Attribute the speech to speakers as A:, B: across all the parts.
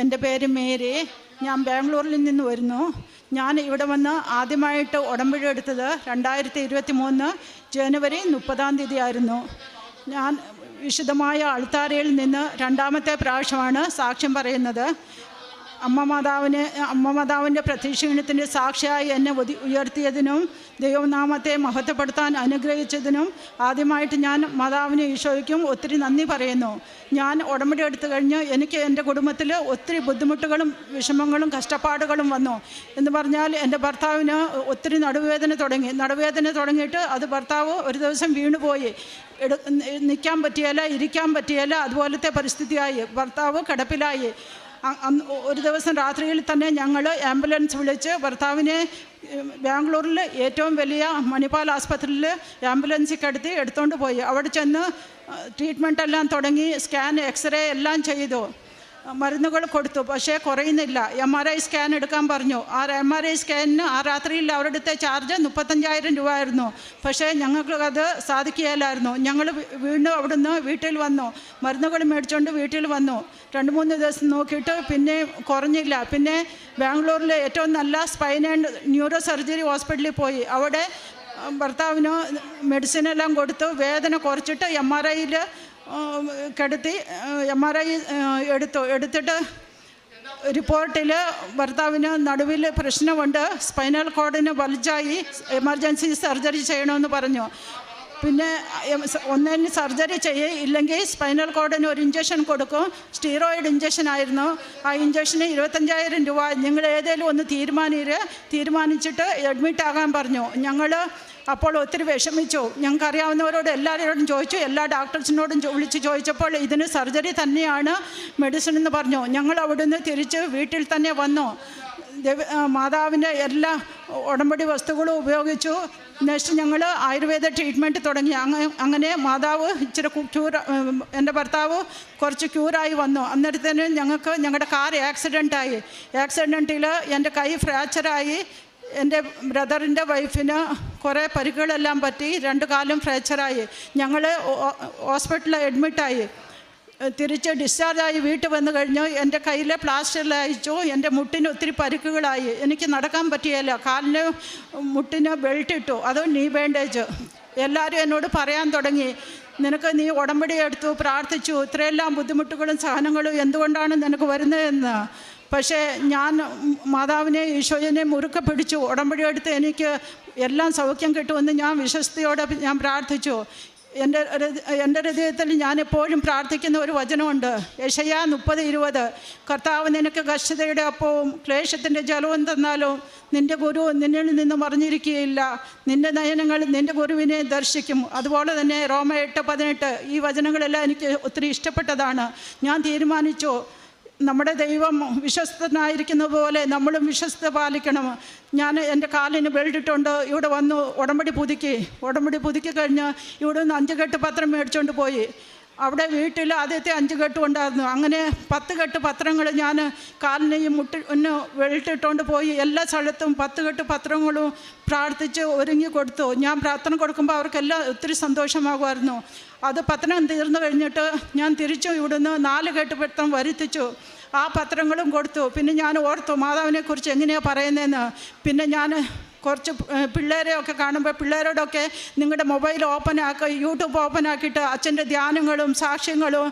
A: എൻ്റെ പേര് മേരി. ഞാൻ ബാംഗ്ലൂരിൽ നിന്ന് വരുന്നു. ഞാൻ ഇവിടെ വന്ന് ആദ്യമായിട്ട് ഉടമ്പടി എടുത്തത് 2023 ജനുവരി 30 ആയിരുന്നു. ഞാൻ വിശുദ്ധമായ അൾത്താരയിൽ നിന്ന് രണ്ടാമത്തെ പ്രാവശ്യമാണ് സാക്ഷ്യം പറയുന്നത്. അമ്മ മാതാവിൻ്റെ പ്രത്യക്ഷീണത്തിൻ്റെ സാക്ഷിയായി എന്നെ ഉയർത്തിയതിനും ദൈവനാമത്തെ മഹത്വപ്പെടുത്താൻ അനുഗ്രഹിച്ചതിനും ആദ്യമായിട്ട് ഞാൻ മാതാവിനും ഈശോയ്ക്കും ഒത്തിരി നന്ദി പറയുന്നു. ഞാൻ ഉടമ്പടി എടുത്തു കഴിഞ്ഞ് എനിക്ക് എൻ്റെ കുടുംബത്തിൽ ഒത്തിരി ബുദ്ധിമുട്ടുകളും വിഷമങ്ങളും കഷ്ടപ്പാടുകളും വന്നു. എന്ന് പറഞ്ഞാൽ എൻ്റെ ഭർത്താവിന് ഒത്തിരി നടുവേദന തുടങ്ങിയിട്ട് അത് ഭർത്താവ് ഒരു ദിവസം വീണുപോയി. നിൽക്കാൻ പറ്റിയല്ല, ഇരിക്കാൻ പറ്റിയല്ല, അതുപോലത്തെ പരിസ്ഥിതിയായി. ഭർത്താവ് കിടപ്പിലായി. ഒരു ദിവസം രാത്രിയിൽ തന്നെ ഞങ്ങൾ ആംബുലൻസ് വിളിച്ച് ഭർത്താവിനെ ബാംഗ്ലൂരിൽ ഏറ്റവും വലിയ മണിപ്പാൽ ആസ്പത്രിയിൽ ആംബുലൻസിൽ എടുത്തുകൊണ്ട് പോയി. അവിടെ ചെന്ന് ട്രീറ്റ്മെൻറ്റ് എല്ലാം തുടങ്ങി. സ്കാൻ, എക്സ്റേ എല്ലാം ചെയ്തു, മരുന്നുകൾ കൊടുത്തു. പക്ഷേ കുറയുന്നില്ല. MRI സ്കാൻ എടുക്കാൻ പറഞ്ഞു. ആ MRI സ്കാനിന് ആ രാത്രിയിൽ അവരുടെ അടുത്ത ചാർജ് 35,000 രൂപ ആയിരുന്നു. പക്ഷേ ഞങ്ങൾക്ക് അത് സാധിക്കുകയില്ലായിരുന്നു. ഞങ്ങൾ വീണ്ടും അവിടുന്ന് വീട്ടിൽ വന്നു, മരുന്നുകൾ മേടിച്ചുകൊണ്ട് വീട്ടിൽ വന്നു. 2-3 ദിവസം നോക്കിയിട്ട് പിന്നെ കുറഞ്ഞില്ല. പിന്നെ ബാംഗ്ലൂരിലെ ഏറ്റവും നല്ല സ്പൈൻ ആൻഡ് ന്യൂറോ സർജറി ഹോസ്പിറ്റലിൽ പോയി. അവിടെ ഭർത്താവിന് മെഡിസിനെല്ലാം കൊടുത്തു. വേദന കുറച്ചിട്ട് MRIയിൽ കിടത്തി. MRI എടുത്തിട്ട് റിപ്പോർട്ടിൽ ഭർത്താവിന് നടുവിൽ പ്രശ്നമുണ്ട്, സ്പൈനൽ കോഡിന് ബൾജായി, എമർജൻസി സർജറി ചെയ്യണമെന്ന് പറഞ്ഞു. പിന്നെ ഒന്നിന് സർജറി ഇല്ലെങ്കിൽ സ്പൈനൽ കോഡിന് ഒരു ഇഞ്ചക്ഷൻ കൊടുക്കും. സ്റ്റീറോയിഡ് ഇഞ്ചക്ഷൻ ആയിരുന്നു. ആ ഇഞ്ചക്ഷന് 25,000 രൂപ. നിങ്ങൾ ഏതെങ്കിലും ഒന്ന് തീരുമാനിച്ചിട്ട് അഡ്മിറ്റ് ആകാൻ പറഞ്ഞു. ഞങ്ങൾ അപ്പോൾ ഒത്തിരി വിഷമിച്ചു. ഞങ്ങൾക്കറിയാവുന്നവരോട് എല്ലാവരോടും ചോദിച്ചു. എല്ലാ ഡോക്ടേഴ്സിനോടും വിളിച്ച് ചോദിച്ചപ്പോൾ ഇതിന് സർജറി തന്നെയാണ് മെഡിസിൻ എന്ന് പറഞ്ഞു. ഞങ്ങൾ അവിടുന്ന് തിരിച്ച് വീട്ടിൽ തന്നെ വന്നു. മാതാവിൻ്റെ എല്ലാ ഉടമ്പടി വസ്തുക്കളും ഉപയോഗിച്ചു. നെക്സ്റ്റ് ഞങ്ങൾ ആയുർവേദ ട്രീറ്റ്മെൻറ്റ് തുടങ്ങി. അങ്ങനെ മാതാവ് ഇച്ചിരി എൻ്റെ ഭർത്താവ് കുറച്ച് ക്യൂറായി വന്നു. അന്നേരത്തേന് ഞങ്ങളുടെ കാർ ആക്സിഡൻറ്റിൽ എൻ്റെ കൈ ഫ്രാക്ചറായി. എൻ്റെ ബ്രദറിൻ്റെ വൈഫിന് കുറേ പരിക്കുകളെല്ലാം പറ്റി. 2 കാലും ഫ്രാക്ചറായി. ഞങ്ങൾ ഹോസ്പിറ്റലിൽ അഡ്മിറ്റായി. തിരിച്ച് ഡിസ്ചാർജായി വീട്ടിൽ വന്നു കഴിഞ്ഞു. എൻ്റെ കയ്യിൽ പ്ലാസ്റ്ററിൽ അയച്ചു. എൻ്റെ മുട്ടിന് ഒത്തിരി പരിക്കുകളായി. എനിക്ക് നടക്കാൻ പറ്റിയല്ല. കാലിന് മുട്ടിന് ബെൽറ്റ് ഇട്ടു, അത് നീ ബാൻഡേജ്. എല്ലാവരും എന്നോട് പറയാൻ തുടങ്ങി, നീ ഉടമ്പടി എടുത്തു, പ്രാർത്ഥിച്ചു, ഇത്രയെല്ലാം ബുദ്ധിമുട്ടുകളും സഹനങ്ങളും എന്തുകൊണ്ടാണ് നിനക്ക് വരുന്നതെന്ന്. പക്ഷേ ഞാൻ മാതാവിനെ ഈശോയെ മുറുക്കെ പിടിച്ചു. ഉടമ്പടി എടുത്ത് എനിക്ക് എല്ലാം സൗഖ്യം കിട്ടുമെന്ന് ഞാൻ വിശ്വസ്തയോടെ ഞാൻ പ്രാർത്ഥിച്ചു. എൻ്റെ ഹൃദയത്തിൽ ഞാൻ എപ്പോഴും പ്രാർത്ഥിക്കുന്ന ഒരു വചനമുണ്ട്, യെശയ്യാ 30:20. കർത്താവ് നിനക്ക് കഷ്ടതയുടെ അപ്പവും ക്ലേശത്തിൻ്റെ ജലവും തന്നാലും നിൻ്റെ ഗുരു നിന്നിൽ നിന്ന് മറിഞ്ഞിരിക്കുകയില്ല. നിൻ്റെ നയനങ്ങൾ നിൻ്റെ ഗുരുവിനെ ദർശിക്കും. അതുപോലെ തന്നെ റോമ 8:18. ഈ വചനങ്ങളെല്ലാം എനിക്ക് ഒത്തിരി ഇഷ്ടപ്പെട്ടതാണ്. ഞാൻ തീരുമാനിച്ചു, നമ്മുടെ ദൈവം വിശ്വസ്തനായിരിക്കുന്ന പോലെ നമ്മളും വിശ്വസ്ത പാലിക്കണം. ഞാൻ എൻ്റെ കാലിന് ബെൽറ്റിട്ടുണ്ട്. ഇവിടെ വന്നു ഉടമ്പടി പുതുക്കി കഴിഞ്ഞ് ഇവിടെ നിന്ന് 5 കെട്ട് പത്രം മേടിച്ചുകൊണ്ട് പോയി. അവിടെ വീട്ടിൽ ആദ്യത്തെ 5 കെട്ടും ഉണ്ടായിരുന്നു. അങ്ങനെ 10 കെട്ട് പത്രങ്ങൾ ഞാൻ കാലിനെയും മുട്ടിന് വെളിട്ടിട്ടുകൊണ്ട് പോയി. എല്ലാ സ്ഥലത്തും 10 കെട്ട് പത്രങ്ങളും പ്രാർത്ഥിച്ച് ഒരുങ്ങി കൊടുത്തു. ഞാൻ പ്രാർത്ഥന കൊടുക്കുമ്പോൾ അവർക്കെല്ലാം ഒത്തിരി സന്തോഷമാകുമായിരുന്നു. അത് പത്രം തീർന്നു കഴിഞ്ഞിട്ട് ഞാൻ തിരിച്ചു ഇവിടുന്ന് 4 കെട്ട് പത്രം വരുത്തിച്ചു. ആ പത്രങ്ങളും കൊടുത്തു. പിന്നെ ഞാൻ ഓർത്തു മാതാവിനെക്കുറിച്ച് എങ്ങനെയാണ് പറയുന്നതെന്ന്. പിന്നെ ഞാൻ കുറച്ച് പിള്ളേരെയൊക്കെ കാണുമ്പോൾ പിള്ളേരോടൊക്കെ നിങ്ങളുടെ മൊബൈൽ യൂട്യൂബ് ഓപ്പൺ ആക്കിയിട്ട് അച്ഛൻ്റെ ധ്യാനങ്ങളും സാക്ഷ്യങ്ങളും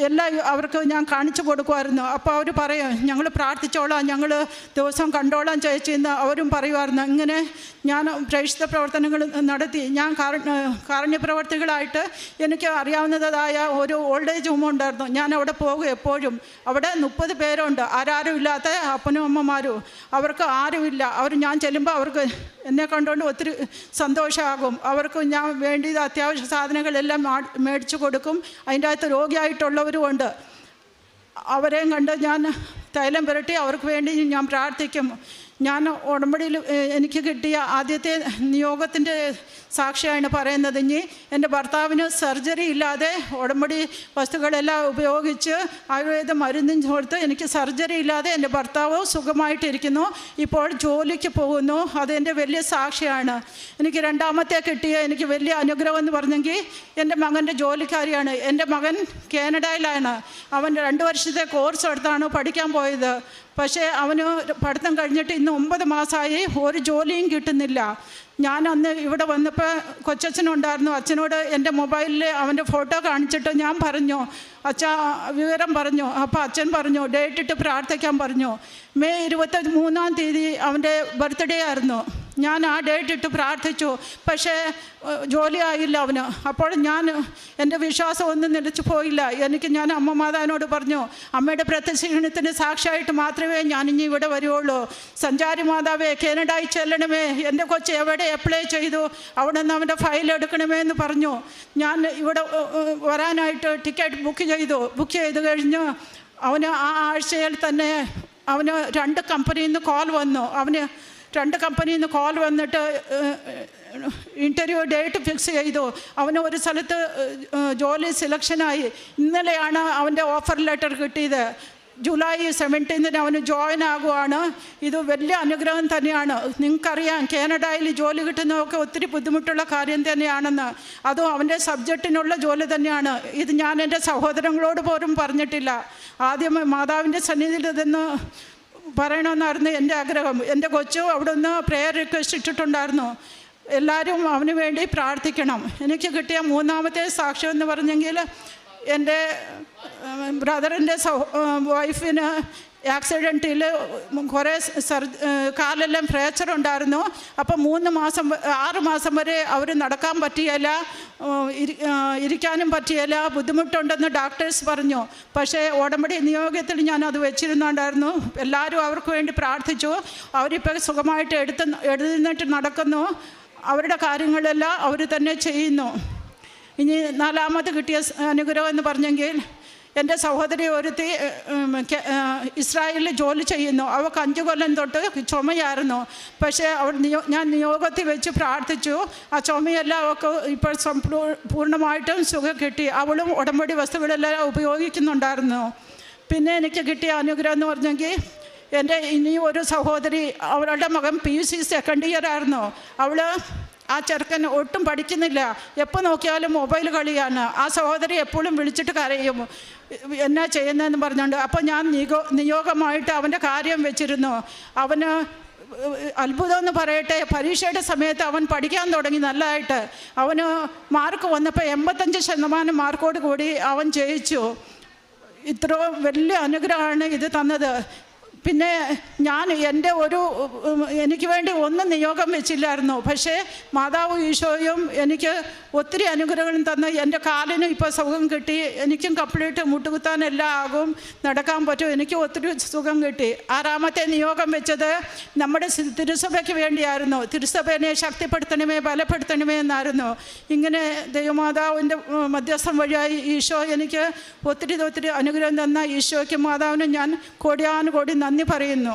A: എല്ലാം അവർക്ക് ഞാൻ കാണിച്ചു കൊടുക്കുമായിരുന്നു. അപ്പോൾ അവർ പറയും, ഞങ്ങൾ പ്രാർത്ഥിച്ചോളാം, ഞങ്ങൾ ദിവസം കണ്ടോളാം ചേച്ചിന്ന് അവരും പറയുമായിരുന്നു. ഇങ്ങനെ ഞാൻ പ്രേക്ഷിത പ്രവർത്തനങ്ങൾ നടത്തി. ഞാൻ കാരുണ്യപ്രവർത്തികളായിട്ട് എനിക്ക് അറിയാവുന്നതായ ഒരു ഓൾഡ് ഏജ് ഹോം ഉണ്ടായിരുന്നു. ഞാൻ അവിടെ പോകും എപ്പോഴും. അവിടെ 30 പേരുണ്ട്, ആരും ഇല്ലാത്ത അപ്പനും അമ്മമാരും. അവർക്ക് ആരുമില്ല. ഞാൻ ചെല്ലുമ്പോൾ അവർക്ക് എന്നെ കണ്ടുകൊണ്ട് ഒത്തിരി സന്തോഷമാകും. അവർക്ക് ഞാൻ വേണ്ടിയത് അത്യാവശ്യ സാധനങ്ങളെല്ലാം മേടിച്ചു കൊടുക്കും. അതിൻ്റെ അകത്ത് രോഗിയായിട്ടുള്ളവരും ഉണ്ട്. അവരെയും കണ്ട് ഞാൻ തൈലം പുരട്ടി അവർക്ക് വേണ്ടി ഞാൻ പ്രാർത്ഥിക്കും. ഞാൻ ഉടമ്പടിയിൽ എനിക്ക് കിട്ടിയ ആദ്യത്തെ നിയോഗത്തിൻ്റെ സാക്ഷിയാണ് പറയുന്നത്. ഇനി എൻ്റെ ഭർത്താവിന് സർജറി ഇല്ലാതെ ഉടമ്പടി വസ്തുക്കളെല്ലാം ഉപയോഗിച്ച് ആയുർവേദ മരുന്നും കൊടുത്ത് എനിക്ക് സർജറി ഇല്ലാതെ എൻ്റെ ഭർത്താവ് സുഖമായിട്ടിരിക്കുന്നു. ഇപ്പോൾ ജോലിക്ക് പോകുന്നു. അതെൻ്റെ വലിയ സാക്ഷിയാണ്. എനിക്ക് രണ്ടാമത്തെ കിട്ടിയ എനിക്ക് വലിയ അനുഗ്രഹം എന്ന് പറഞ്ഞെങ്കിൽ എൻ്റെ മകൻ്റെ ജോലിക്കാരിയാണ്. എൻ്റെ മകൻ കാനഡയിലാണ്. അവൻ 2 വർഷത്തെ കോഴ്സ് എടുത്താണ് പഠിക്കാൻ പോയത്. പക്ഷേ അവന് പഠിത്തം കഴിഞ്ഞിട്ട് ഇന്ന് 9 മാസമായി ഒരു ജോലിയും കിട്ടുന്നില്ല. ഞാൻ അന്ന് ഇവിടെ വന്നപ്പോൾ കൊച്ചച്ഛനുണ്ടായിരുന്നു. അച്ഛനോട് എൻ്റെ മൊബൈലിൽ അവൻ്റെ ഫോട്ടോ കാണിച്ചിട്ട് ഞാൻ പറഞ്ഞു, അച്ഛാ വിവരം പറഞ്ഞു. അപ്പോൾ അച്ഛൻ പറഞ്ഞു ഡേറ്റ് ഇട്ട് പ്രാർത്ഥിക്കാൻ പറഞ്ഞു. മെയ് 23-ാം തീയതി അവൻ്റെ ബർത്ത്ഡേ ആയിരുന്നു. ഞാൻ ആ ഡേറ്റ് ഇട്ട് പ്രാർത്ഥിച്ചു. പക്ഷേ ജോലി ആയില്ല അവന്. അപ്പോൾ എൻ്റെ വിശ്വാസം ഒന്നും നിലച്ചു പോയില്ല. ഞാൻ അമ്മ മാതാവിനോട് പറഞ്ഞു, അമ്മയുടെ പ്രത്യക്ഷീണത്തിന് സാക്ഷിയായിട്ട് മാത്രമേ ഞാനിനി ഇവിടെ വരുവുള്ളൂ. സഞ്ചാരി മാതാവേ, കാനഡയിൽ ചെല്ലണമേ, എൻ്റെ കൊച്ച് എവിടെ അപ്ലൈ ചെയ്തു അവിടെ നിന്ന് അവൻ്റെ ഫയൽ എടുക്കണമേ എന്ന് പറഞ്ഞു. ഞാൻ ഇവിടെ വരാനായിട്ട് ടിക്കറ്റ് ബുക്ക് ചെയ്ത് കഴിഞ്ഞ് അവന് ആ ആഴ്ചയിൽ തന്നെ അവന് 2 കമ്പനിയിൽ നിന്ന് കോൾ വന്നു. അവന് 2 കമ്പനിയിൽ നിന്ന് കോൾ വന്നിട്ട് ഇൻ്റർവ്യൂ ഡേറ്റ് ഫിക്സ് ചെയ്തു. അവന് ഒരു സ്ഥലത്ത് ജോലി സെലക്ഷനായി. ഇന്നലെയാണ് അവൻ്റെ ഓഫർ ലെറ്റർ കിട്ടിയത്. ജൂലൈ 17-ന് അവന് ജോയിൻ ആകുവാണ്. ഇത് വലിയ അനുഗ്രഹം തന്നെയാണ്. നിങ്ങൾക്കറിയാം കാനഡയിൽ ജോലി കിട്ടുന്നതൊക്കെ ഒത്തിരി ബുദ്ധിമുട്ടുള്ള കാര്യം തന്നെയാണെന്ന്. അതും അവൻ്റെ സബ്ജക്റ്റിനുള്ള ജോലി തന്നെയാണ്. ഇത് ഞാൻ എൻ്റെ സഹോദരങ്ങളോട് പോലും പറഞ്ഞിട്ടില്ല. ആദ്യം മാതാവിൻ്റെ സന്നിധിയിൽ ഇതെന്ന് പറയണമെന്നായിരുന്നു എൻ്റെ ആഗ്രഹം. എൻ്റെ കൊച്ചു അവിടെ നിന്ന് പ്രെയർ റിക്വസ്റ്റ് ഇട്ടിട്ടുണ്ടായിരുന്നു. എല്ലാവരും അവന് വേണ്ടി പ്രാർത്ഥിക്കണം. എനിക്ക് കിട്ടിയ 3-ാമത്തെ സാക്ഷ്യം എന്ന് പറഞ്ഞെങ്കിൽ എൻ്റെ ബ്രദറിൻ്റെ വൈഫിന് ആക്സിഡൻറ്റിൽ കുറേ കാലെല്ലാം ഫ്രാക്ചർ ഉണ്ടായിരുന്നു. അപ്പം 6 മാസം വരെ അവർ നടക്കാൻ പറ്റിയല്ല, ഇരിക്കാനും പറ്റിയല്ല, ബുദ്ധിമുട്ടുണ്ടെന്ന് ഡോക്ടേഴ്സ് പറഞ്ഞു. പക്ഷേ ഉടമ്പടി നിയോഗത്തിൽ ഞാൻ അത് വെച്ചിരുന്നുണ്ടായിരുന്നു. എല്ലാവരും അവർക്ക് വേണ്ടി പ്രാർത്ഥിച്ചു. അവരിപ്പോൾ സുഖമായിട്ട് എഴുന്നേറ്റ് നടക്കുന്നു. അവരുടെ കാര്യങ്ങളെല്ലാം അവർ തന്നെ ചെയ്യുന്നു. ഇനി 4-ാമത് കിട്ടിയ അനുഗ്രഹം എന്ന് പറഞ്ഞെങ്കിൽ എൻ്റെ സഹോദരി ഒരുത്തി ഇസ്രായേലിൽ ജോലി ചെയ്യുന്നു. അവൾക്ക് 5 കൊല്ലം തൊട്ട് ചുമയായിരുന്നു. പക്ഷേ ഞാൻ നിയോഗത്തിൽ വെച്ച് പ്രാർത്ഥിച്ചു. ആ ചുമയെല്ലാം അവൾക്ക് ഇപ്പോൾ പൂർണ്ണമായിട്ടും സുഖം കിട്ടി. അവളും ഉടമ്പടി വസ്തുക്കളെല്ലാം ഉപയോഗിക്കുന്നുണ്ടായിരുന്നു. പിന്നെ എനിക്ക് കിട്ടിയ അനുഗ്രഹം എന്ന് പറഞ്ഞെങ്കിൽ എൻ്റെ ഇനി ഒരു സഹോദരി, അവളുടെ മകൻ PUC സെക്കൻഡ് ഇയർ ആയിരുന്നു. ആ ചെറുക്കൻ ഒട്ടും പഠിക്കുന്നില്ല. എപ്പോൾ നോക്കിയാലും മൊബൈൽ കളിയാണ്. ആ സഹോദരി എപ്പോഴും വിളിച്ചിട്ട് കരയും, എന്നാ ചെയ്യുന്നതെന്ന് പറഞ്ഞുകൊണ്ട്. അപ്പോൾ ഞാൻ നിയോഗമായിട്ട് അവൻ്റെ കാര്യം വെച്ചിരുന്നു. അവന് അത്ഭുതമെന്ന് പറയട്ടെ, പരീക്ഷയുടെ സമയത്ത് അവൻ പഠിക്കാൻ തുടങ്ങി നല്ലതായിട്ട്. അവന് മാർക്ക് വന്നപ്പോൾ 85% മാർക്കോട് കൂടി അവൻ ജയിച്ചു. ഇത്ര വലിയ അനുഗ്രഹമാണ് ഇത് തന്നത്. പിന്നെ ഞാൻ എനിക്ക് വേണ്ടി ഒന്നും നിയോഗം വെച്ചില്ലായിരുന്നു. പക്ഷേ മാതാവ് ഈശോയും എനിക്ക് ഒത്തിരി അനുഗ്രഹങ്ങളും തന്ന് എൻ്റെ കാലിനും ഇപ്പോൾ സുഖം കിട്ടി. എനിക്കും കംപ്ലീറ്റ് മുട്ടുകുത്താൻ എല്ലാം ആകും, നടക്കാൻ പറ്റും. എനിക്ക് ഒത്തിരി സുഖം കിട്ടി. 6-ാമത്തെ നിയോഗം വെച്ചത് നമ്മുടെ തിരുസഭയ്ക്ക് വേണ്ടിയായിരുന്നു. തിരുസഭയെ ശക്തിപ്പെടുത്തണമേ, ബലപ്പെടുത്തണമേ എന്നായിരുന്നു. ഇങ്ങനെ ദൈവമാതാവിൻ്റെ മധ്യസ്ഥം വഴിയായി ഈശോ എനിക്ക് ഒത്തിരി അനുഗ്രഹം തന്ന ഈശോയ്ക്കും മാതാവിനും ഞാൻ കോടാനുകോടി നന്ദി പറയുന്നു.